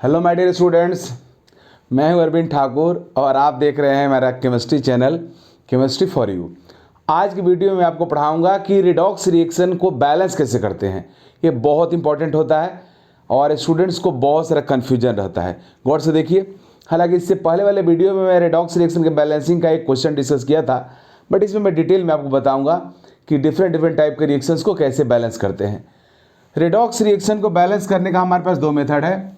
Hello my dear students, मैं हूं अरविंद ठाकुर और आप देख रहे हैं मेरा chemistry channel chemistry for you. आज की वीडियो में आपको पढ़ाऊंगा कि रिडॉक्स रिएक्शन को बैलेंस कैसे करते हैं। ये बहुत इंपॉर्टेंट होता है और स्टूडेंट्स को बहुत सारा कन्फ्यूजन रहता है। गौर से देखिए, हालांकि इससे पहले वाले वीडियो में मैं रिडॉक्स रिएक्शन के बैलेंसिंग का एक क्वेश्चन डिस्कस किया था, बट इसमें मैं डिटेल में आपको बताऊँगा कि डिफरेंट टाइप के रिएक्शंस को कैसे बैलेंस करते हैं। रिडॉक्स रिएक्शन को बैलेंस करने का हमारे पास दो मेथड है।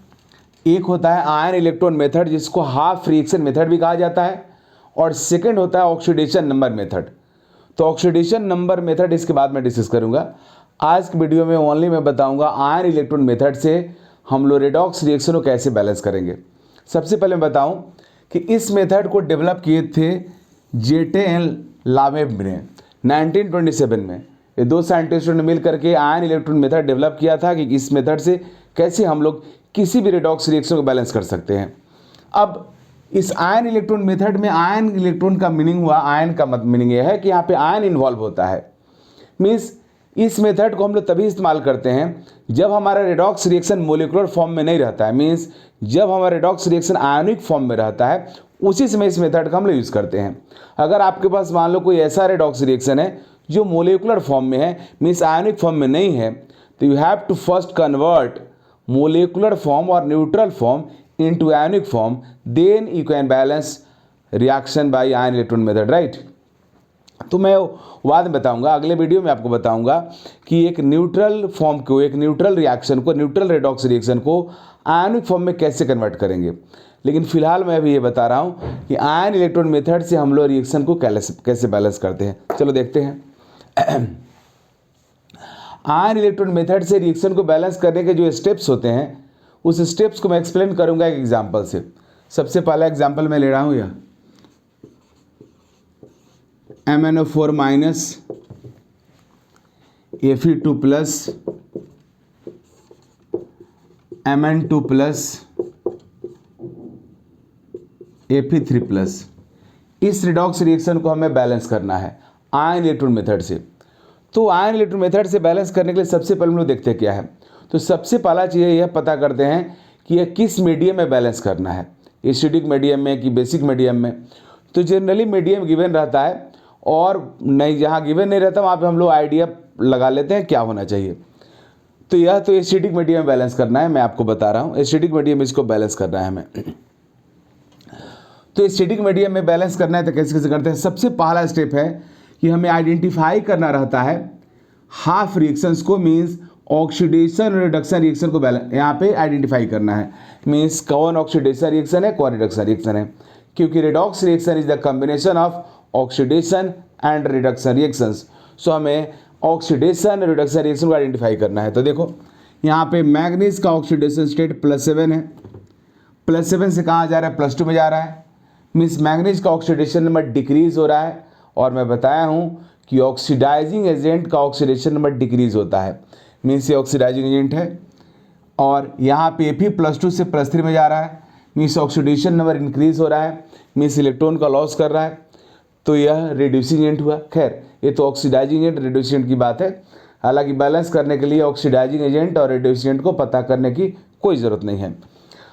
एक होता है आयन इलेक्ट्रॉन मेथड, जिसको हाफ रिएक्शन मेथड भी कहा जाता है, और सेकंड होता है ऑक्सीडेशन नंबर मेथड। तो ऑक्सीडेशन नंबर मेथड इसके बाद में डिस्कस करूंगा। आज की वीडियो में ओनली मैं बताऊंगा आयन इलेक्ट्रॉन मेथड से हम लोग रिडॉक्स रिएक्शन को कैसे बैलेंस करेंगे। सबसे पहले मैं बताऊं कि इस मेथड को डेवलप किए थे जेटे एन लावेब ने 1927 में। ये दो साइंटिस्टों ने मिल करके आयन इलेक्ट्रॉन मेथड डेवलप किया था कि इस मेथड से कैसे हम लोग किसी भी रिडॉक्स रिएक्शन को बैलेंस कर सकते हैं। अब इस आयन इलेक्ट्रॉन मेथड में आयन इलेक्ट्रॉन का मीनिंग हुआ, आयन का मीनिंग यह है कि यहाँ पे आयन इन्वॉल्व होता है। मीन्स इस मेथड को हम लोग तभी इस्तेमाल करते हैं जब हमारा रिडॉक्स रिएक्शन मोलिकुलर फॉर्म में नहीं रहता है। मीन्स जब हमारा रिडॉक्स रिएक्शन आयनिक फॉर्म में रहता है, उसी समय इस मेथड का हम लोग यूज़ करते हैं। अगर आपके पास मान लो कोई ऐसा रिडॉक्स रिएक्शन है जो मोलिकुलर फॉर्म में है, मीन्स आयनिक फॉर्म में नहीं है, तो you have to first convert molecular form or neutral form into ionic form, then you can balance reaction by ion electron method, right? तो मैं बाद में बताऊंगा, अगले वीडियो में आपको बताऊंगा कि एक न्यूट्रल फॉर्म को, एक न्यूट्रल रिएक्शन को, न्यूट्रल रिडॉक्स रिएक्शन को आयनिक फॉर्म में कैसे कन्वर्ट करेंगे। लेकिन फिलहाल मैं अभी ये बता रहा हूँ कि आयन इलेक्ट्रॉन मेथड से हम लोग रिएक्शन को कैसे बैलेंस करते हैं। चलो देखते हैं। आयन इलेक्ट्रॉन मेथड से रिएक्शन को बैलेंस करने के जो स्टेप्स होते हैं, उस स्टेप्स को मैं एक्सप्लेन करूंगा एक एग्जांपल से। सबसे पहला एग्जांपल मैं ले रहा हूं यह MnO4 minus Fe2 plus Mn2 plus Fe3 plus. इस रिडॉक्स रिएक्शन को हमें बैलेंस करना है आयन इलेक्ट्रॉन मेथड से। तो आयन इलेक्ट्रॉन मेथड से बैलेंस करने के लिए सबसे पहले हम लोग देखते हैं क्या है। तो सबसे पहला चीज़ यह पता करते हैं कि यह किस मीडियम में बैलेंस करना है, एसिडिक मीडियम में कि बेसिक मीडियम में। तो जनरली मीडियम गिवन रहता है, और नहीं जहाँ गिवन नहीं रहता वहाँ पे हम लोग आइडिया लगा लेते हैं क्या होना चाहिए। तो यह तो एसिडिक मीडियम में बैलेंस करना है, मैं आपको बता रहा हूँ एसिडिक मीडियम इसको बैलेंस करना है हमें। तो एसिडिक मीडियम में बैलेंस करना है तो कैसे कैसे करते हैं। सबसे पहला स्टेप है कि हमें आइडेंटिफाई करना रहता है हाफ रिएक्शंस को, मींस ऑक्सीडेशन और रिडक्शन रिएक्शन को बैलेंस यहाँ पे आइडेंटिफाई करना है। मींस कौन ऑक्सीडेशन रिएक्शन है, कौन रिडक्शन रिएक्शन है, क्योंकि redox reaction is the combination of oxidation and reduction reactions. So हमें ऑक्सीडेशन और रिडक्शन रिएक्शन को आइडेंटिफाई करना है। तो देखो यहाँ पे मैग्नीज का ऑक्सीडेशन स्टेट +7 है, +7 से कहाँ जा रहा है, +2 में जा रहा है। मीन्स मैग्नीज का ऑक्सीडेशन नंबर डिक्रीज हो रहा है, और मैं बताया हूँ कि ऑक्सीडाइजिंग एजेंट का ऑक्सीडेशन नंबर डिक्रीज होता है। मीन्स ये ऑक्सीडाइजिंग एजेंट है, और यहाँ पे Fe+2 से +3 में जा रहा है। मीन्स ऑक्सीडेशन नंबर इंक्रीज हो रहा है, मीन्स इलेक्ट्रॉन का लॉस कर रहा है। तो यह रिड्यूसिंग एजेंट हुआ। खैर ये तो ऑक्सीडाइजिंग एजेंट रिड्यूसिंग एजेंट की बात है, हालांकि बैलेंस करने के लिए ऑक्सीडाइजिंग एजेंट और रिड्यूसिंग एजेंट को पता करने की कोई ज़रूरत नहीं है।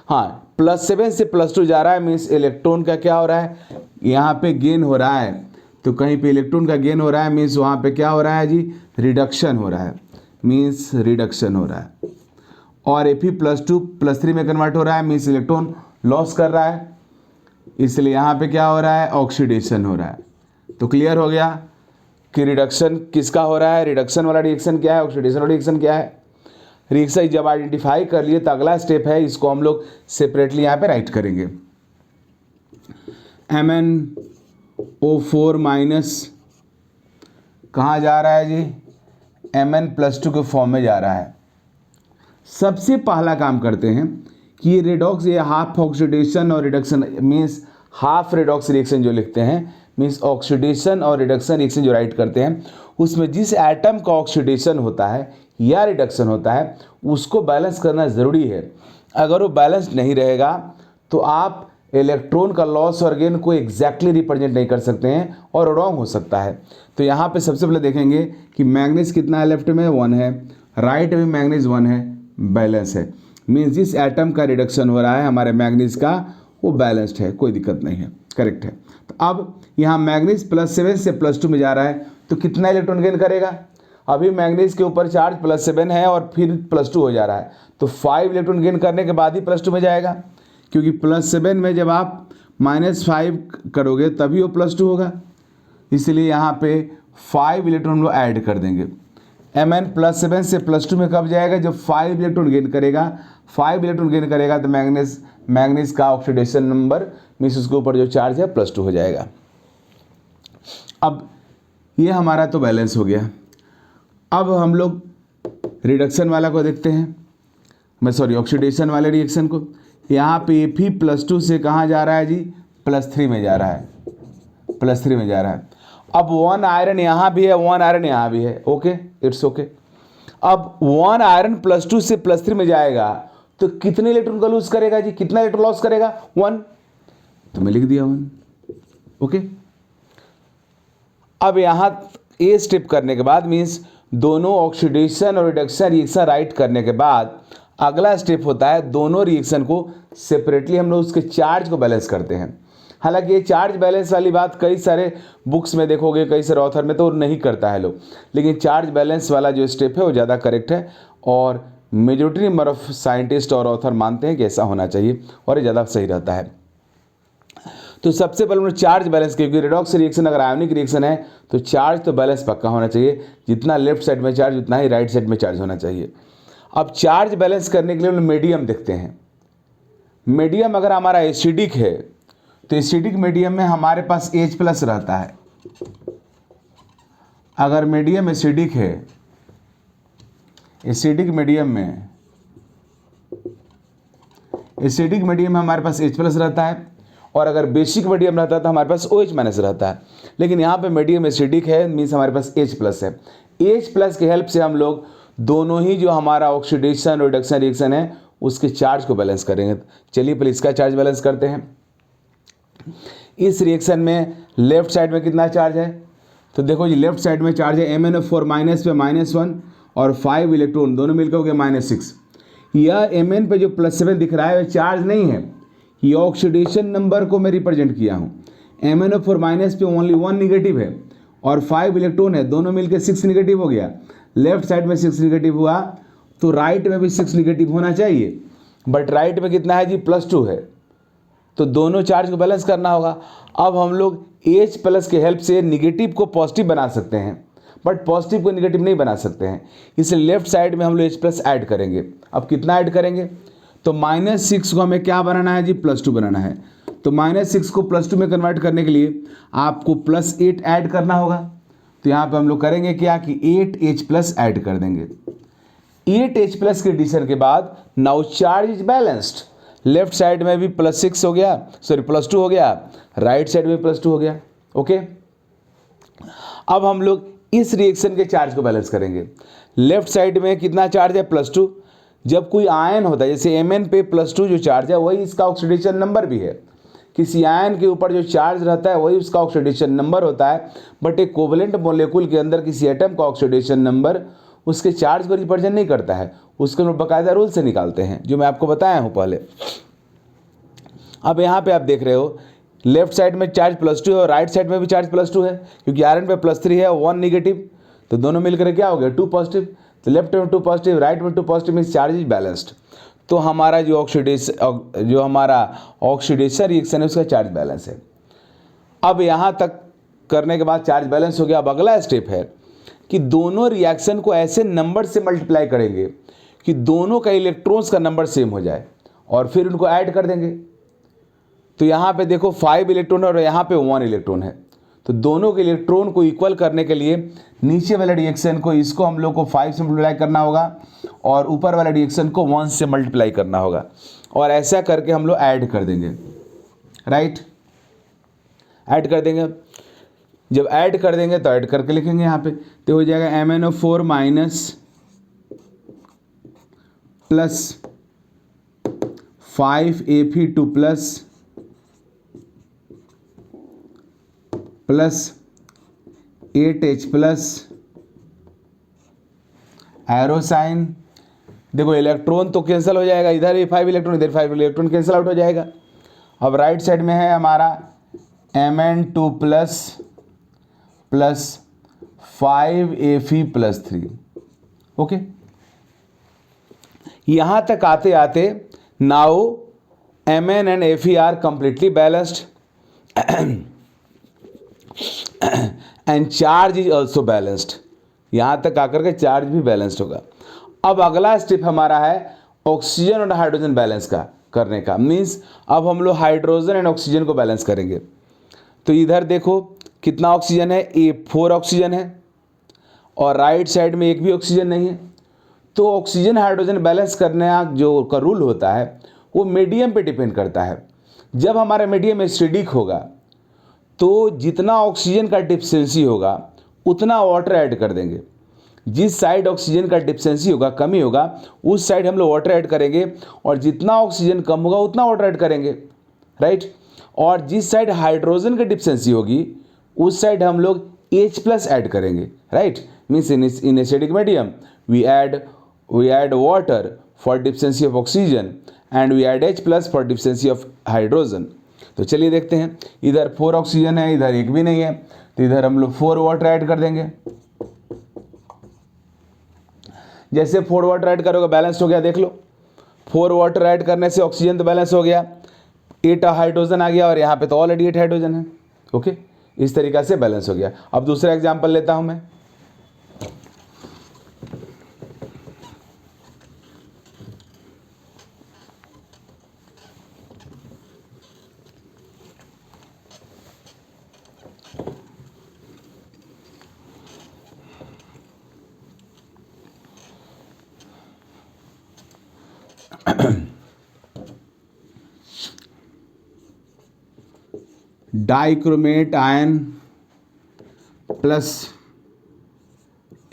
हाँ, +7 से +2 जा रहा है, मीन्स इलेक्ट्रॉन का क्या हो रहा है, यहाँ पे गेन हो रहा है। तो कहीं पे इलेक्ट्रॉन का गेन हो रहा है, मीन्स वहाँ पे क्या हो रहा है जी, रिडक्शन हो रहा है। मीन्स रिडक्शन हो रहा है, और Fe+2 +3 में कन्वर्ट हो रहा है, मीन्स इलेक्ट्रॉन लॉस कर रहा है, इसलिए यहाँ पे क्या हो रहा है, ऑक्सीडेशन हो रहा है। तो क्लियर हो गया कि रिडक्शन किसका हो रहा है, रिडक्शन वाला रिएक्शन क्या है, ऑक्सीडेशन वाला रिएक्शन क्या है। रिएक्शन जब आइडेंटिफाई कर लिए तो अगला स्टेप है, इसको हम लोग सेपरेटली यहाँ पे राइट करेंगे। MnO4 माइनस कहाँ जा रहा है जी, Mn+2 के फॉर्म में जा रहा है। सबसे पहला काम करते हैं कि ये रिडॉक्स, ये हाफ ऑक्सीडेशन और reduction, means half redox reaction जो लिखते हैं, मीन्स ऑक्सीडेशन और रिडक्शन रिएक्शन जो राइट करते हैं, उसमें जिस एटम का ऑक्सीडेशन होता है या रिडक्शन होता है उसको बैलेंस करना ज़रूरी है। अगर वो बैलेंस नहीं रहेगा तो आप इलेक्ट्रॉन का लॉस और गेन को एग्जैक्टली रिप्रेजेंट नहीं कर सकते हैं और रॉन्ग हो सकता है। तो यहाँ पे सबसे पहले देखेंगे कि मैग्नीज कितना है, लेफ्ट में 1 है, राइट में मैग्नीज 1 है, बैलेंस है। मीन्स जिस एटम का रिडक्शन हो रहा है हमारे मैग्नीज का वो बैलेंस्ड है, कोई दिक्कत नहीं है, करेक्ट है। तो अब यहाँ मैग्नीज +7 से +2 में जा रहा है तो कितना इलेक्ट्रॉन गेन करेगा? अभी मैग्नीज के ऊपर चार्ज +7 है और फिर +2 हो जा रहा है, तो 5 इलेक्ट्रॉन गेन करने के बाद ही +2 में जाएगा, क्योंकि +7 में जब आप -5 करोगे तभी वो +2 होगा। इसलिए यहाँ पे 5 इलेक्ट्रॉन हम लोग ऐड कर देंगे। Mn +7 से +2 में कब जाएगा? जब 5 इलेक्ट्रॉन गेन करेगा। 5 इलेक्ट्रॉन गेन करेगा तो मैग्नीज का ऑक्सीडेशन नंबर मीन्स उसके ऊपर जो चार्ज है +2 हो जाएगा। अब ये हमारा तो बैलेंस हो गया। अब हम लोग रिडक्शन वाला को देखते हैं, ऑक्सीडेशन वाले रिएक्शन को। यहाँ पे Fe+2 से कहाँ जा रहा है जी? +3 में जा रहा है, +3 में जा रहा है। अब 1 आयरन यहाँ भी है, 1 आयरन यहाँ भी है, ओके, इट्स ओके। अब 1 आयरन +2 से +3 में जाएगा तो कितने इलेक्ट्रॉन का लूज करेगा जी? कितना इलेक्ट्रॉन लॉस करेगा? 1, तो मैं लिख दिया 1, ओके। अब यहाँ ए स्टेप करने के बाद मीन्स दोनों ऑक्सीडेशन और रिडक्शन रिएक्शन राइट करने के बाद अगला स्टेप होता है दोनों रिएक्शन को सेपरेटली हम लोग उसके चार्ज को बैलेंस करते हैं। हालांकि ये चार्ज बैलेंस वाली बात कई सारे बुक्स में देखोगे, कई सारे ऑथर में तो नहीं करता है लोग, लेकिन चार्ज बैलेंस वाला जो स्टेप है वो ज़्यादा करेक्ट है और मेजॉरिटी नंबर ऑफ साइंटिस्ट और ऑथर मानते हैं कि ऐसा होना चाहिए और ये ज़्यादा सही रहता है। तो सबसे पहले हम लोग चार्ज बैलेंस, क्योंकि रिडॉक्स रिएक्शन अगर आयोनिक रिएक्शन है तो चार्ज तो बैलेंस पक्का होना चाहिए, जितना लेफ्ट साइड में चार्ज उतना ही राइट साइड में चार्ज होना चाहिए। अब चार्ज बैलेंस करने के लिए हम मीडियम देखते हैं। मीडियम अगर हमारा एसिडिक है तो एसिडिक मीडियम में हमारे पास H+ रहता है। अगर मीडियम एसिडिक है, एसिडिक मीडियम में हमारे पास H+ रहता है, और अगर बेसिक मीडियम रहता है तो हमारे पास OH- रहता है। लेकिन यहाँ पे मीडियम एसिडिक है मीन्स हमारे पास H+ है। H+ की हेल्प से हम लोग दोनों ही जो हमारा ऑक्सीडेशन रिडक्शन रिएक्शन है उसके चार्ज को बैलेंस करेंगे। चलिए पहले इसका चार्ज बैलेंस करते हैं। इस रिएक्शन में लेफ्ट साइड में कितना चार्ज है? तो देखो जी, लेफ्ट साइड में चार्ज है MnO4 माइनस पे -1 और 5 इलेक्ट्रॉन दोनों मिलकर हो गया -6। यह Mn पे जो +7 दिख रहा है वह चार्ज नहीं है, ये ऑक्सीडेशन नंबर को मैं रिप्रेजेंट किया हूँ। MnO4 माइनस पे ओनली 1 निगेटिव है और 5 इलेक्ट्रॉन है, दोनों मिलकर 6 निगेटिव हो गया। लेफ्ट साइड में 6 निगेटिव हुआ तो राइट में भी 6 निगेटिव होना चाहिए, बट राइट में कितना है जी? +2 है, तो दोनों चार्ज को बैलेंस करना होगा। अब हम लोग H+ के हेल्प से निगेटिव को पॉजिटिव बना सकते हैं, बट पॉजिटिव को निगेटिव नहीं बना सकते हैं, इसलिए लेफ्ट साइड में हम लोग H+ ऐड करेंगे। अब कितना ऐड करेंगे? तो -6 को हमें क्या बनाना है जी? +2 बनाना है। तो -6 को +2 में कन्वर्ट करने के लिए आपको +8 ऐड करना होगा। तो यहाँ पे हम लोग करेंगे क्या कि 8H+ ऐड कर देंगे। 8H+ के एडिशन के बाद now charge is balanced. Left side में भी +6 हो गया, +2 हो गया, राइट साइड में +2 हो गया, ओके। अब हम लोग इस रिएक्शन के चार्ज को बैलेंस करेंगे। लेफ्ट साइड में कितना चार्ज है? +2। जब कोई आयन होता है, जैसे Mn पे +2 जो चार्ज है वही इसका ऑक्सीडेशन नंबर भी है। किसी आयन के ऊपर जो चार्ज रहता है वही उसका ऑक्सीडेशन नंबर होता है, बट एक कोवेलेंट मॉलिक्यूल के अंदर किसी एटम का ऑक्सीडेशन नंबर उसके चार्ज को रिप्रेजेंट नहीं करता है, उसके लोग बाकायदा रूल से निकालते हैं, जो मैं आपको बताया हूँ पहले। अब यहाँ पे आप देख रहे हो लेफ्ट साइड में चार्ज +2 है और राइट साइड में भी चार्ज +2 है, क्योंकि आयरन पे +3 है, 1 निगेटिव, तो दोनों मिलकर क्या हो गया? 2 पॉजिटिव। तो लेफ्ट में 2 पॉजिटिव, राइट में 2 positive means charge is balanced. तो हमारा जो ऑक्सीडेशन रिएक्शन है उसका चार्ज बैलेंस है। अब यहाँ तक करने के बाद चार्ज बैलेंस हो गया। अब अगला स्टेप है कि दोनों रिएक्शन को ऐसे नंबर से मल्टीप्लाई करेंगे कि दोनों का इलेक्ट्रॉन्स का नंबर सेम हो जाए और फिर उनको ऐड कर देंगे। तो यहाँ पे देखो 5 इलेक्ट्रॉन है और यहाँ पे 1 इलेक्ट्रॉन है, तो दोनों के इलेक्ट्रॉन को इक्वल करने के लिए नीचे वाले रिएक्शन को इसको हम लोग को 5 से मल्टीप्लाई करना होगा और ऊपर वाले रिएक्शन को 1 से मल्टीप्लाई करना होगा, और ऐसा करके हम लोग ऐड कर देंगे, राइट। ऐड कर देंगे। जब ऐड कर देंगे तो ऐड करके लिखेंगे यहाँ पे, तो हो जाएगा MnO4 minus plus 5Fe2 plus 8H+ arrow sign देखो इलेक्ट्रॉन तो कैंसिल हो जाएगा, इधर भी 5 इलेक्ट्रॉन, इधर 5 इलेक्ट्रॉन कैंसिल आउट हो जाएगा। अब राइट साइड में है हमारा Mn2 प्लस 5Fe+3। ओके, यहाँ तक आते आते now Mn and Fe are completely balanced and charge is also balanced. यहाँ तक आकर के चार्ज भी बैलेंस्ड होगा। अब अगला स्टेप हमारा है ऑक्सीजन और हाइड्रोजन बैलेंस का करने का, मीन्स अब हम लोग हाइड्रोजन एंड ऑक्सीजन को बैलेंस करेंगे। तो इधर देखो कितना ऑक्सीजन है, 4 ऑक्सीजन है और राइट साइड में एक भी ऑक्सीजन नहीं है। तो ऑक्सीजन हाइड्रोजन बैलेंस करने जो का रूल होता है वो मीडियम पे डिपेंड करता है। जब हमारा मीडियम एसिडिक होगा तो जितना ऑक्सीजन का डिफिशिएंसी होगा उतना वाटर ऐड कर देंगे। जिस साइड ऑक्सीजन का डिफिशिएंसी होगा, कमी होगा, उस साइड हम लोग वाटर ऐड करेंगे और जितना ऑक्सीजन कम होगा उतना वाटर ऐड करेंगे, राइट। और जिस साइड हाइड्रोजन की डिफिशिएंसी होगी उस साइड हम लोग H+ ऐड करेंगे, right. Means in acidic medium we add water for deficiency of oxygen and we add H+ for deficiency of hydrogen. तो चलिए देखते हैं, इधर 4 ऑक्सीजन है, इधर एक भी नहीं है, तो इधर हम लोग 4 वाटर ऐड कर देंगे। जैसे 4 वाटर ऐड करोगे बैलेंस हो गया, देख लो 4 वाटर ऐड करने से ऑक्सीजन तो बैलेंस हो गया, 8 हाइड्रोजन आ गया और यहाँ पे तो ऑलरेडी 8 हाइड्रोजन है। ओके, इस तरीक़ा से बैलेंस हो गया। अब दूसरा एग्जाम्पल लेता हूँ मैं। Dichromate ion plus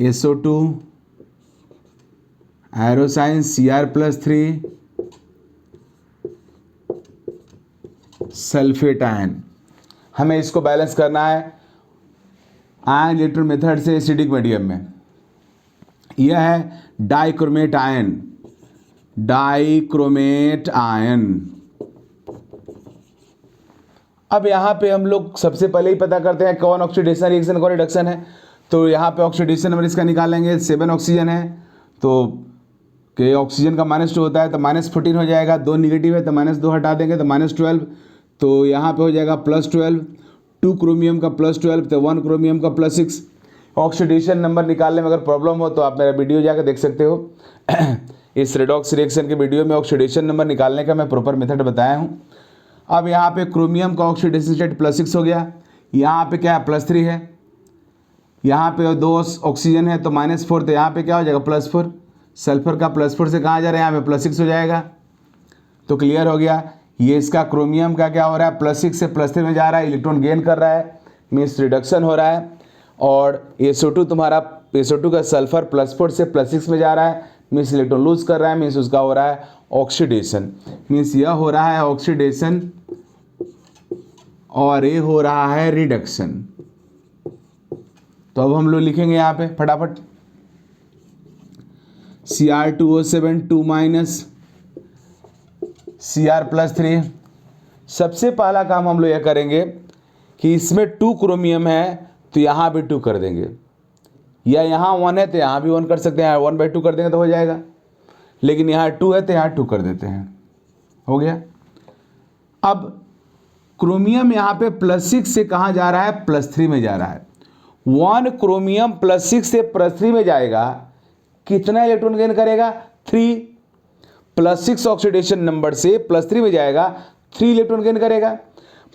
SO2 एरोसाइन Cr+3 sulphate ion. हमें इसको बैलेंस करना है आयन इलेक्ट्रॉन मेथड से एसिडिक मीडियम में। यह है डाइक्रोमेट आयन, डाइक्रोमेट आयन। अब यहाँ पे हम लोग सबसे पहले ही पता करते हैं कौन ऑक्सीडेशन रिएक्शन कौन रिडक्शन है। तो यहाँ पे ऑक्सीडेशन नंबर इसका निकालेंगे, 7 ऑक्सीजन है तो के ऑक्सीजन का -2 होता है तो -14 हो जाएगा, 2 निगेटिव है तो -2 हटा देंगे तो -12, तो यहाँ पे हो जाएगा +12, 2 क्रोमियम का +12 तो 1 क्रोमियम का +6। ऑक्सीडेशन नंबर निकालने में अगर प्रॉब्लम हो तो आप मेरा वीडियो जाकर देख सकते हो। इस रेडॉक्स रिएक्शन के वीडियो में ऑक्सीडेशन नंबर निकालने का मैं प्रॉपर मेथड बताया हूँ। अब यहाँ पे क्रोमियम का ऑक्सीडेशन स्टेट +6 हो गया, यहाँ पे क्या है +3 है, यहाँ पे 2 ऑक्सीजन है तो -4, तो यहाँ पे क्या हो जाएगा +4। सल्फर का +4 से कहाँ जा रहा है, यहाँ पे +6 हो जाएगा। तो क्लियर हो गया, ये इसका क्रोमियम का क्या हो रहा है +6 से +3 में जा रहा है, इलेक्ट्रॉन गेन कर रहा है, मीन्स रिडक्शन हो रहा है। और SO2 तुम्हारा SO2 का सल्फर +4 से +6 में जा रहा है, मीन्स इलेक्ट्रॉन लूज कर रहा है, मीन्स उसका हो रहा है ऑक्सीडेशन। मीन्स यह हो रहा है ऑक्सीडेशन और ये हो रहा है रिडक्शन। तो अब हम लोग लिखेंगे यहाँ पे फटाफट Cr2O7 2 Cr+3। सबसे पहला काम हम लोग यह करेंगे कि इसमें 2 क्रोमियम है तो यहाँ भी 2 कर देंगे, या यहाँ 1 है तो यहाँ भी 1 कर सकते हैं, 1/2 कर देंगे तो हो जाएगा। लेकिन यहाँ 2 है तो यहाँ 2 कर देते हैं, हो गया। अब क्रोमियम यहाँ पे +6 से कहाँ जा रहा है +3 में जा रहा है। 1 क्रोमियम +6 से +3 में जाएगा, कितना इलेक्ट्रॉन गेन करेगा 3, +6 ऑक्सीडेशन नंबर से +3 में जाएगा 3 इलेक्ट्रॉन गेन करेगा।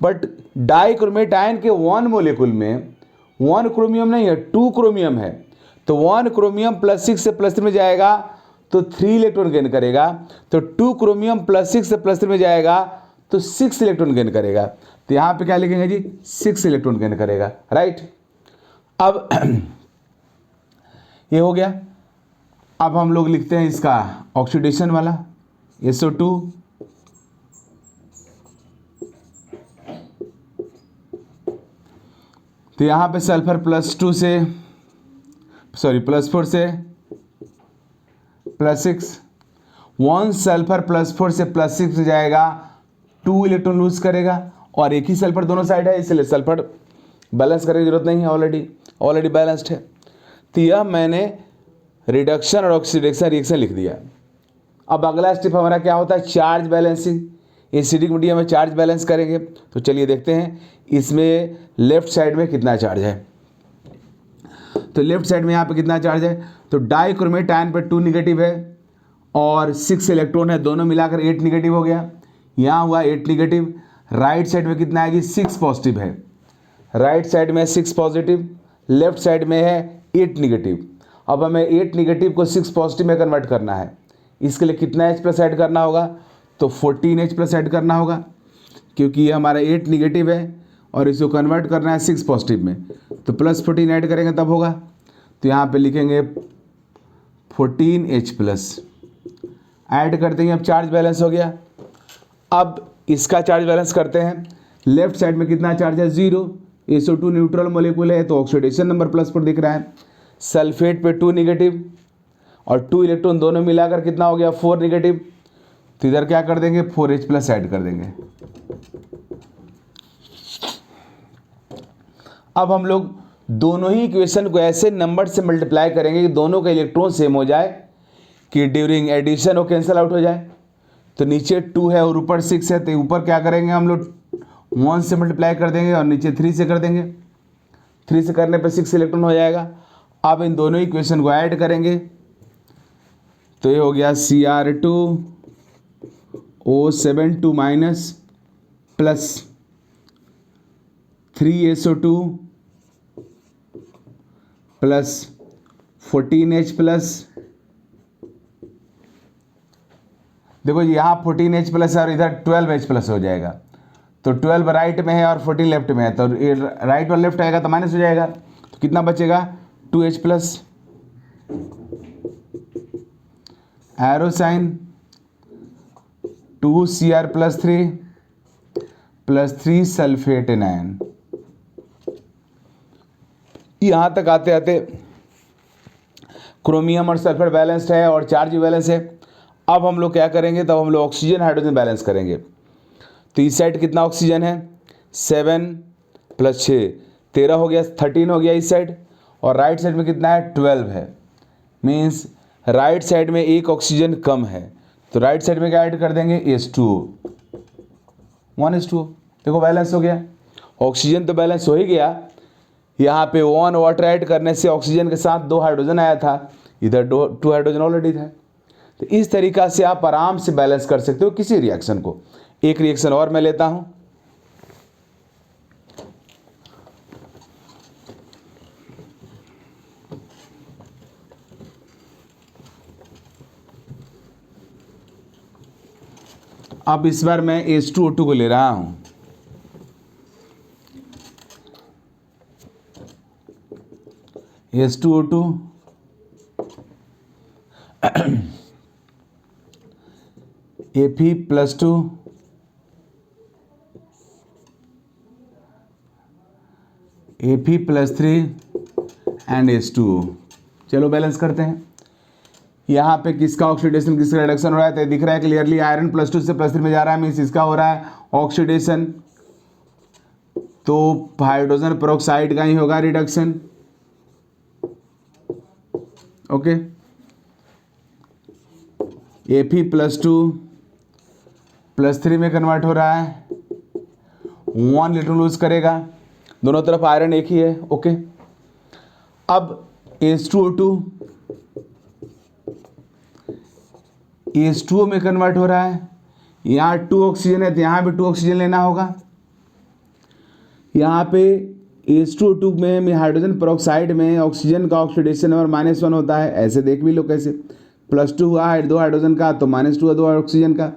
बट डाइक्रोमेट आयन के 1 मोलिकुल में 1 क्रोमियम नहीं है 2 क्रोमियम है, तो 1 क्रोमियम +6 से +3 में जाएगा तो 3 इलेक्ट्रॉन गेन करेगा, तो 2 क्रोमियम +6 से +3 में जाएगा तो 6 इलेक्ट्रॉन गेन करेगा। तो यहाँ पे क्या लिखेंगे जी 6 इलेक्ट्रॉन गेन करेगा, राइट। अब ये हो गया। अब हम लोग लिखते हैं इसका ऑक्सीडेशन वाला SO2 तो यहाँ पे सल्फर +4 से +6 1 सल्फर +4 से +6 जाएगा, 2 इलेक्ट्रॉन लूज करेगा, और एक ही सल्फर दोनों साइड है, इसलिए सल्फर बैलेंस करने की जरूरत नहीं है, ऑलरेडी बैलेंस्ड है। तो यह मैंने रिडक्शन और ऑक्सीडेशन रिएक्शन लिख दिया। अब अगला स्टेप हमारा क्या होता है, चार्ज बैलेंसिंग। एसिडिक मीडियम में चार्ज बैलेंस करेंगे। तो चलिए देखते हैं इसमें लेफ्ट साइड में कितना चार्ज है। तो लेफ्ट साइड में यहाँ पे कितना चार्ज है, तो डाइक्रोमेट आयन पे 2 निगेटिव है और 6 इलेक्ट्रॉन है, दोनों मिलाकर 8 निगेटिव हो गया। यहाँ हुआ 8 निगेटिव। राइट साइड में कितना है जी, 6 पॉजिटिव है। राइट साइड में 6 पॉजिटिव, लेफ्ट साइड में है 8 निगेटिव। अब हमें 8 निगेटिव को 6 पॉजिटिव में कन्वर्ट करना है। इसके लिए कितना H+ ऐड करना होगा, तो 14H+ ऐड करना होगा, क्योंकि ये हमारा 8 निगेटिव है और इसको कन्वर्ट करना है 6 पॉजिटिव में। तो +14 ऐड करेंगे तब होगा। तो यहाँ पे लिखेंगे 14H+ ऐड करते ही अब चार्ज बैलेंस हो गया। अब इसका चार्ज बैलेंस करते हैं। लेफ्ट साइड में कितना चार्ज है, 0। SO2 न्यूट्रल मोलिक्यूल है, तो ऑक्सीडेशन नंबर +4 दिख रहा है। सल्फेट पे 2 निगेटिव और 2 इलेक्ट्रॉन दोनों मिलाकर कितना हो गया, 4 निगेटिव। तो इधर क्या कर देंगे, 4H+ ऐड कर देंगे। अब हम लोग दोनों ही इक्वेशन को ऐसे नंबर से मल्टीप्लाई करेंगे कि दोनों का इलेक्ट्रॉन सेम हो जाए, कि ड्यूरिंग एडिशन वो कैंसिल आउट हो जाए। तो नीचे 2 है और ऊपर 6 है, तो ऊपर क्या करेंगे हम लोग 1 से मल्टीप्लाई कर देंगे और नीचे 3 से कर देंगे। 3 से करने पर 6 इलेक्ट्रॉन हो जाएगा। अब इन दोनों इक्वेशन को ऐड करेंगे, तो ये हो गया Cr2O72 minus plus 3SO2 plus 14H+। देखो यहाँ 14H+ है और इधर 12H+ हो जाएगा। तो 12 राइट में है और 14 लेफ्ट में है, तो राइट और लेफ्ट आएगा तो माइनस हो जाएगा। तो कितना बचेगा, 2H+। Arrow sign 2Cr+3 plus 3 sulphate anion. यहाँ तक आते आते क्रोमियम और सल्फर बैलेंस्ड है और चार्ज भी बैलेंस है। अब हम लोग क्या करेंगे, तब हम लोग ऑक्सीजन हाइड्रोजन बैलेंस करेंगे। तो इस साइड कितना ऑक्सीजन है, 7 + 6 13 हो गया, 13 हो गया इस साइड। और राइट साइड में कितना है, 12 है। मीन्स राइट साइड में एक ऑक्सीजन कम है, तो राइट साइड में क्या ऐड कर देंगे, H2O 1H2O। देखो बैलेंस हो गया। ऑक्सीजन तो बैलेंस हो ही गया। यहाँ पे 1 वाटर ऐड करने से ऑक्सीजन के साथ 2 हाइड्रोजन आया था, इधर 2 हाइड्रोजन ऑलरेडी था। तो इस तरीक़ा से आप आराम से बैलेंस कर सकते हो किसी रिएक्शन को। एक रिएक्शन और मैं लेता हूँ। अब इस बार मैं H2O2 को ले रहा हूँ। H2O2 Fe+2 Fe+3 and H2O। चलो बैलेंस करते हैं। यहाँ पे किसका ऑक्सीडेशन किसका रिडक्शन हो रहा है, तो दिख रहा है क्लियरली आयरन +2 से +3 में जा रहा है, मीन्स इसका हो रहा है ऑक्सीडेशन। तो हाइड्रोजन पेरोक्साइड का ही होगा रिडक्शन। ओके, Fe+2 +3 में कन्वर्ट हो रहा है, 1 इलेक्ट्रॉन लूज करेगा, दोनों तरफ आयरन एक ही है। ओके, अब H2O में कन्वर्ट हो रहा है। यहाँ 2 ऑक्सीजन है तो यहाँ भी 2 ऑक्सीजन लेना होगा। यहाँ पे H2O2 में हाइड्रोजन पेरोक्साइड में ऑक्सीजन का ऑक्सीडेशन नंबर -1 होता है। ऐसे देख भी लो कैसे, +2 हुआ है 2 हाइड्रोजन का, तो -2 हुआ 2 ऑक्सीजन का,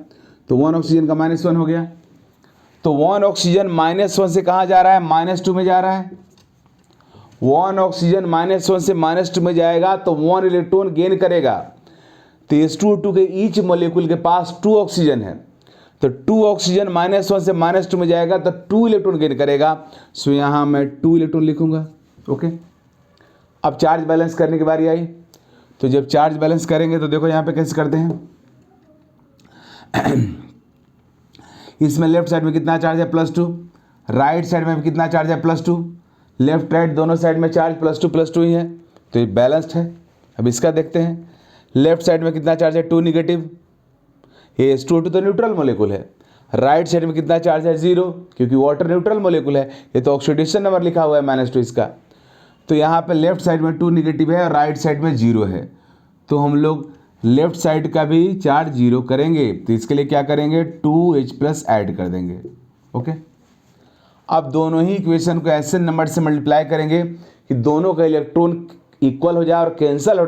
तो 1 ऑक्सीजन का -1 हो गया। तो 1 ऑक्सीजन -1 से कहाँ जा रहा है, -2 में जा रहा है। 1 ऑक्सीजन -1 से -2 में जाएगा तो 1 इलेक्ट्रॉन गेन करेगा। तो H2O2 के ईच मॉलिक्यूल के पास 2 ऑक्सीजन है, तो 2 ऑक्सीजन -1 से -2 में जाएगा तो 2 इलेक्ट्रॉन गेन करेगा। सो यहाँ मैं 2 इलेक्ट्रॉन लिखूंगा। ओके, अब चार्ज बैलेंस करने की बारी आई। तो जब चार्ज बैलेंस करेंगे तो देखो यहाँ पे कैसे करते हैं। इसमें लेफ्ट साइड में कितना चार्ज है +2, राइट साइड में भी कितना चार्ज है +2, लेफ्ट राइट दोनों साइड में चार्ज +2 ही है, तो ये बैलेंस्ड है। अब इसका देखते हैं, लेफ्ट साइड में कितना चार्ज है 2 निगेटिव, ये H2O2 तो न्यूट्रल मोलेकुल है। राइट साइड में कितना चार्ज है 0, क्योंकि वाटर न्यूट्रल मोलेकुल है, ये तो ऑक्सीडेशन नंबर लिखा हुआ है -2 इसका। तो यहाँ पे लेफ्ट साइड में 2 निगेटिव है और राइट साइड में 0 है, तो हम लोग लेफ्ट साइड का भी चार्ज 0 करेंगे, तो इसके लिए क्या करेंगे 2H+ ऐड कर देंगे। ओके, अब दोनों ही इक्वेशन को ऐसे नंबर से मल्टीप्लाई करेंगे कि दोनों का इलेक्ट्रॉन इक्वल हो जाए और कैंसल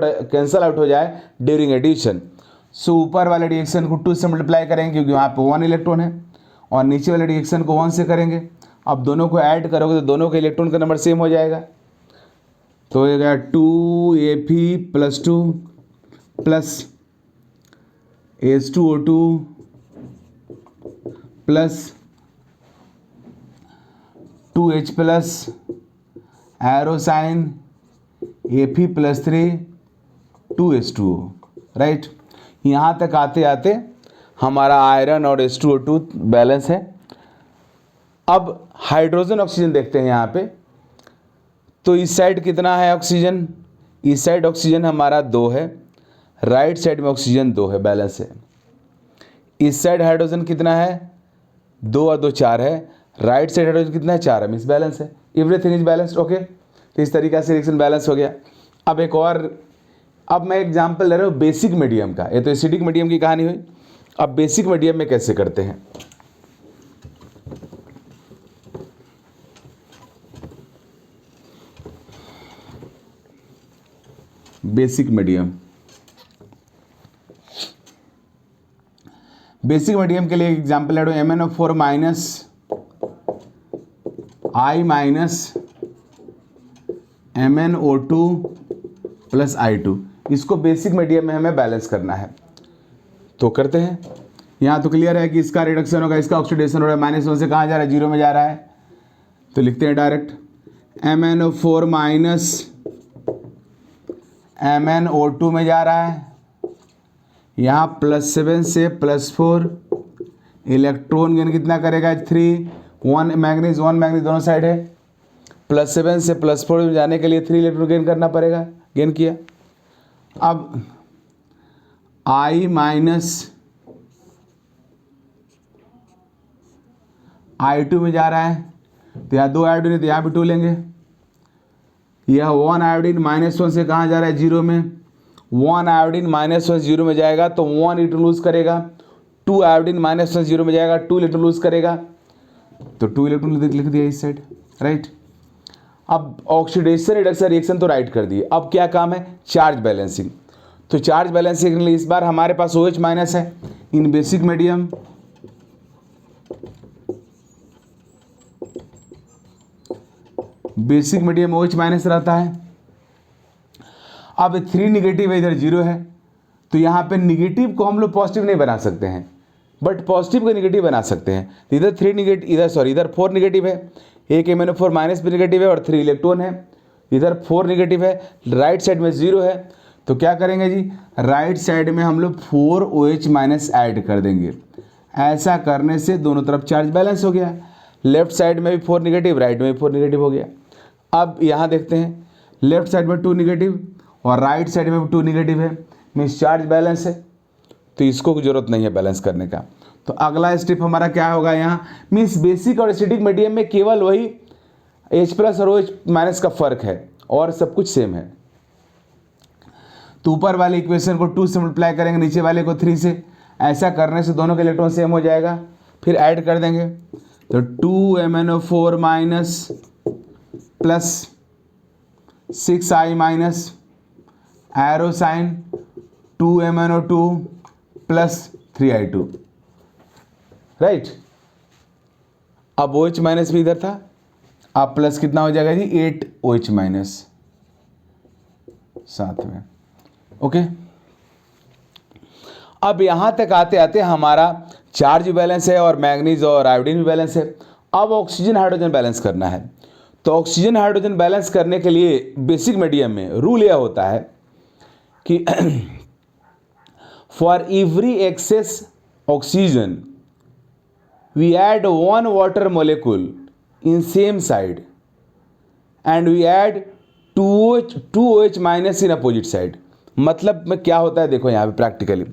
आउट हो जाए ड्यूरिंग एडिशन। सो ऊपर वाले रिएक्शन को 2 से मल्टीप्लाई करेंगे क्योंकि वहाँ पे 1 इलेक्ट्रॉन है, और नीचे वाले रिएक्शन को 1 से करेंगे। अब दोनों को ऐड करोगे तो दोनों के इलेक्ट्रॉन का नंबर सेम हो जाएगा, तो हो गया 2Fe+2 plus H2O2 plus 2H+ arrow sign Fe+3 2H2O, right. यहाँ तक आते आते हमारा आयरन और H2O2 बैलेंस है। अब हाइड्रोजन ऑक्सीजन देखते हैं यहाँ पे, तो इस साइड कितना है ऑक्सीजन, इस साइड ऑक्सीजन हमारा 2 है, राइट साइड में ऑक्सीजन 2 है, बैलेंस है। इस साइड हाइड्रोजन कितना है 2 और 2 4 है, राइट साइड हाइड्रोजन कितना है 4 है, मीन्स बैलेंस है, एवरीथिंग इज बैलेंस्ड। ओके, तो इस तरीके से रिएक्शन बैलेंस हो गया। अब एक और, अब मैं एग्जांपल ले रहा हूँ बेसिक मीडियम का, ये तो एसिडिक मीडियम की कहानी हुई। अब बेसिक मीडियम में कैसे करते हैं, बेसिक मीडियम, बेसिक मीडियम के लिए एग्जांपल ले रहा हूँ MnO4 I minus MnO2 plus I2, इसको बेसिक मीडियम में हमें बैलेंस करना है, तो करते हैं। यहाँ तो क्लियर है कि इसका रिडक्शन होगा, इसका ऑक्सीडेशन हो रहा है, -1 से कहाँ जा रहा है 0 में जा रहा है, तो लिखते हैं डायरेक्ट MnO4 माइनस MnO2 में जा रहा है, यहाँ +7 से +4, इलेक्ट्रॉन गेन कितना करेगा 3, 1 मैग्नीज दोनों साइड है, +7 से +4 में जाने के लिए 3 इलेक्ट्रॉन गेन करना पड़ेगा, गेन किया। अब I माइनस I2 में जा रहा है, तो यहाँ 2 आयोडीन है तो यहाँ भी 2 लेंगे। यह 1 आयोडीन -1 से कहाँ जा रहा है 0 में, 1 आयोडीन -1 0 में जाएगा तो 1 इलेक्ट्रॉन लूज करेगा, 2 आयोडीन -1 0 में जाएगा 2 इलेक्ट्रॉन लूज करेगा, तो 2 इलेक्ट्रॉन लिख दिया इस साइड, राइट। अब ऑक्सीडेशन रिडक्शन रिएक्शन तो राइट कर दिए, अब क्या काम है चार्ज बैलेंसिंग। तो चार्ज बैलेंसिंग के लिए इस बार हमारे पास OH- है in basic medium, basic medium OH- रहता है। अब 3 निगेटिव है, इधर 0 है, तो यहाँ पे निगेटिव को हम लोग पॉजिटिव नहीं बना सकते हैं, बट पॉजिटिव को निगेटिव बना सकते हैं। तो इधर 3 निगेटिव, इधर 4 निगेटिव है, एक MnO4 माइनस भी निगेटिव है और 3 इलेक्ट्रॉन है, इधर 4 निगेटिव है, राइट साइड में 0 है, तो क्या करेंगे जी राइट साइड में हम लोग 4 OH- ऐड कर देंगे। ऐसा करने से दोनों तरफ चार्ज बैलेंस हो गया, लेफ्ट साइड में भी 4 निगेटिव, राइट में भी 4 निगेटिव हो गया। अब यहाँ देखते हैं, लेफ्ट साइड में 2 निगेटिव और राइट साइड में भी 2 निगेटिव है, मीन्स चार्ज बैलेंस है, तो इसको जरूरत नहीं है बैलेंस करने का। तो अगला स्टेप हमारा क्या होगा, यहाँ मीन्स बेसिक और एसिडिक मीडियम में केवल वही H+ और OH- का फर्क है और सब कुछ सेम है। तो ऊपर वाले इक्वेशन को 2 से मल्टीप्लाई करेंगे, नीचे वाले को 3 से, ऐसा करने से दोनों के इलेक्ट्रॉन सेम हो जाएगा, फिर ऐड कर देंगे, तो 2 MnO4 minus plus 6I minus arrow sign 2 MnO2 plus 3I2, right. अब OH- भी इधर था, अब प्लस कितना हो जाएगा जी 8 OH- साथ में, ओके। अब यहां तक आते आते हमारा चार्ज बैलेंस है और मैग्नीज और आयोडीन भी बैलेंस है। अब ऑक्सीजन हाइड्रोजन बैलेंस करना है, तो ऑक्सीजन हाइड्रोजन बैलेंस करने के लिए बेसिक मीडियम में रूल यह होता है कि for every excess oxygen, we add one water molecule in same side and we add 2OH minus in opposite side. मतलब में क्या होता है देखो यहाँ पे प्रैक्टिकली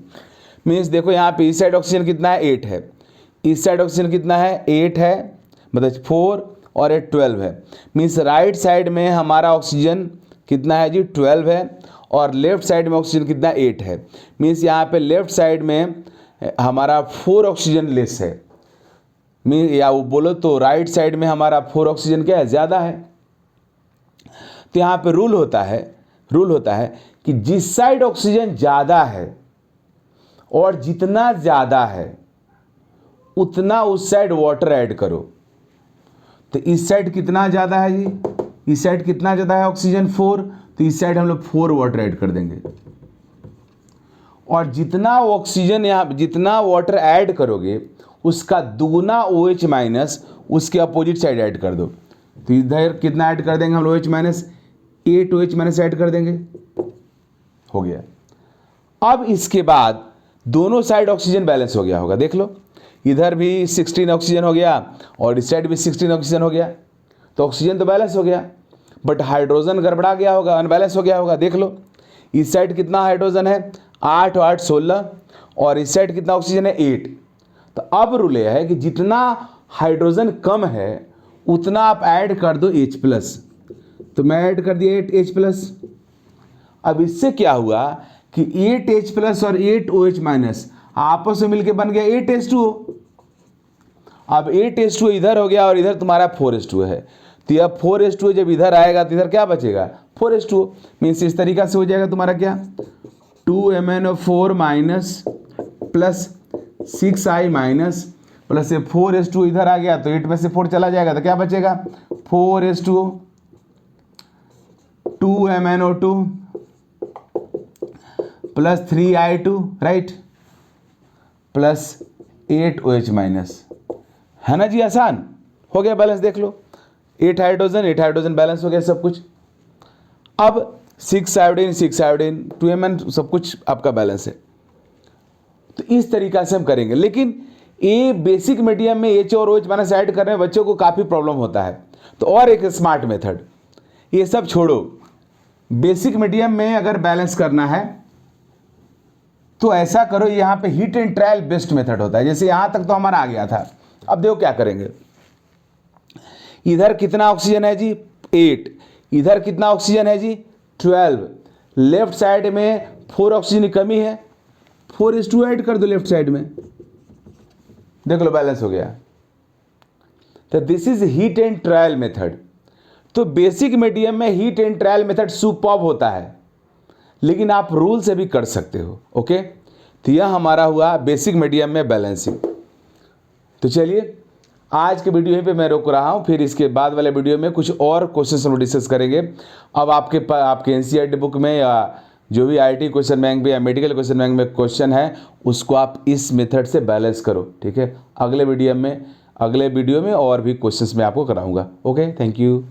मीन्स देखो यहाँ पे इस साइड ऑक्सीजन कितना है 8 है, इस साइड ऑक्सीजन कितना है 8 है, मतलब 4 और 8 12 है। मीन्स राइट साइड में हमारा ऑक्सीजन कितना है जी 12 है और लेफ्ट साइड में ऑक्सीजन कितना 8 है। मीन्स यहाँ पे लेफ्ट साइड में हमारा 4 ऑक्सीजन लेस है। मीन या वो बोलो तो राइट साइड में हमारा 4 ऑक्सीजन क्या है ज़्यादा है। तो यहाँ पे रूल होता है कि जिस साइड ऑक्सीजन ज़्यादा है और जितना ज़्यादा है उतना उस साइड वाटर ऐड करो। तो इस साइड कितना ज़्यादा है जी, इस साइड कितना ज़्यादा है ऑक्सीजन 4, तो इस साइड हम लोग 4 वाटर ऐड कर देंगे। और जितना ऑक्सीजन यहाँ जितना वाटर ऐड करोगे उसका दुगुना OH माइनस उसके अपोजिट साइड ऐड कर दो। तो इधर कितना ऐड कर देंगे हम लोग OH minus 8 OH minus add कर देंगे, हो गया। अब इसके बाद दोनों साइड ऑक्सीजन बैलेंस हो गया होगा, देख लो इधर भी 16 ऑक्सीजन हो गया और इस साइड भी 16 ऑक्सीजन हो गया, तो ऑक्सीजन तो बैलेंस हो गया। बट हाइड्रोजन गड़बड़ा गया होगा, अनबैलेंस हो गया होगा। देख लो इस साइड कितना हाइड्रोजन है 8 और 8 16 और इस साइड कितना ऑक्सीजन है 8। तो अब रूल यह है कि जितना हाइड्रोजन कम है उतना आप ऐड कर दो H+। तो मैं ऐड कर दिया 8H+। अब इससे क्या हुआ कि 8H+ और 8OH माइनस आपस में मिलके बन गया 8H2O। अब 8H2O इधर हो गया और इधर तुम्हारा 4H2O है। तो यह 4H2O जब इधर आएगा तो इधर क्या बचेगा 4H2O। मीन्स इस तरीका से हो जाएगा तुम्हारा क्या 2MnO4 minus plus 6I minus plus 4H2O इधर आ गया तो 8 में से 4 चला जाएगा तो क्या बचेगा 4H2O 2MnO2 plus 3I2 right plus 8OH minus, है ना जी। आसान हो गया बैलेंस, देख लो 8 हाइड्रोजन बैलेंस हो गया सब कुछ। अब 6 आयोडीन 2Mn सब कुछ आपका बैलेंस है। तो इस तरीका से हम करेंगे। लेकिन ये बेसिक मीडियम में H और OH माइनस ऐड करने में बच्चों को काफ़ी प्रॉब्लम होता है। तो और एक स्मार्ट मेथड, ये सब छोड़ो, बेसिक मीडियम में अगर बैलेंस करना है तो ऐसा करो, यहाँ पे heat and trial best method होता है। जैसे यहाँ तक तो हमारा आ गया था। अब देखो क्या करेंगे, इधर कितना ऑक्सीजन है जी 8, इधर कितना ऑक्सीजन है जी 12, लेफ्ट साइड में 4 ऑक्सीजन की कमी है, 4H2 ऐड कर दो लेफ्ट साइड में, देख लो बैलेंस हो गया। तो this is heat and trial method. तो बेसिक मीडियम में heat and trial method superb होता है, लेकिन आप रूल से भी कर सकते हो। ओके, तो यह हमारा हुआ बेसिक मीडियम में बैलेंसिंग। तो चलिए आज के वीडियो यहीं पे मैं रोक रहा हूँ, फिर इसके बाद वाले वीडियो में कुछ और क्वेश्चन हम डिस्कस करेंगे। अब आपके NCERT बुक में या जो भी IIT क्वेश्चन बैंक में या मेडिकल क्वेश्चन बैंक में क्वेश्चन है उसको आप इस मेथड से बैलेंस करो, ठीक है। अगले वीडियो में और भी क्वेश्चंस मैं आपको कराऊंगा। Okay, thank you.